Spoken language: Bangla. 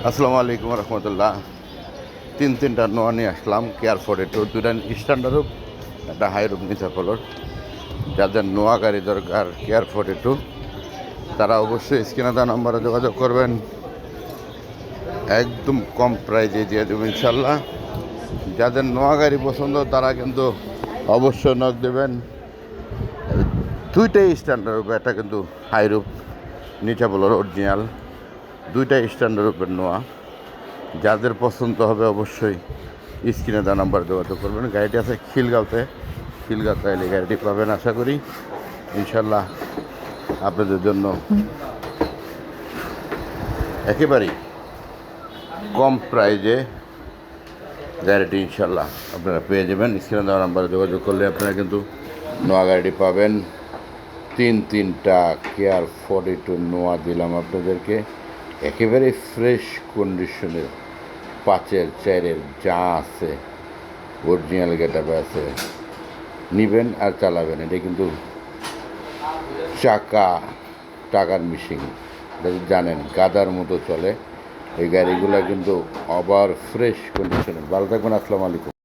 আসসালামু আলাইকুম রহমতুল্লাহ। তিনটা নোয়া নিয়ে আসলাম কেয়ার ফোর একটু দুটা স্ট্যান্ডার্ড রূপ, একটা হাই রূপ নিচা ফলোর। যাদের নোয়া গাড়ি দরকার কেয়ার ফোর একটু, তারা অবশ্যই স্ক্রিনে দেওয়া নম্বরে যোগাযোগ করবেন। একদম কম প্রাইজে দিয়ে দেবো ইনশাল্লাহ। যাদের নোয়া গাড়ি পছন্দ তারা কিন্তু অবশ্যই নক দেবেন। দুইটাই স্ট্যান্ডার্ড রূপ, একটা কিন্তু হাই রূপ নিচা ফলোর অরিজিনাল, দুইটাই স্ট্যান্ডার্ড রূপের নোয়া। যাদের পছন্দ হবে অবশ্যই স্ক্রিনে দেওয়া নাম্বার যোগাযোগ করবেন। গাড়িটি আছে খিলগাঁও চাইলে গাড়িটি পাবেন আশা করি ইনশাল্লাহ। আপনাদের জন্য একেবারেই কম প্রাইজে গাড়িটি ইনশাল্লাহ আপনারা পেয়ে যাবেন। স্ক্রিনে দেওয়া নাম্বারে যোগাযোগ করলে আপনারা কিন্তু নোয়া গাড়িটি পাবেন। তিনটা কেয়ার 42 নোয়া দিলাম আপনাদেরকে, একেবারে ফ্রেশ কন্ডিশনের, 5-এর 4-এর যা আছে অরিজিনাল গেটআপে আছে। নিবেন আর চালাবেন, এটা কিন্তু টাকার মেশিন, এটা জানেন গাদার মতো চলে। এই গাড়িগুলো কিন্তু আবার ফ্রেশ কন্ডিশনের। ভালো থাকবেন, আসসালামু আলাইকুম।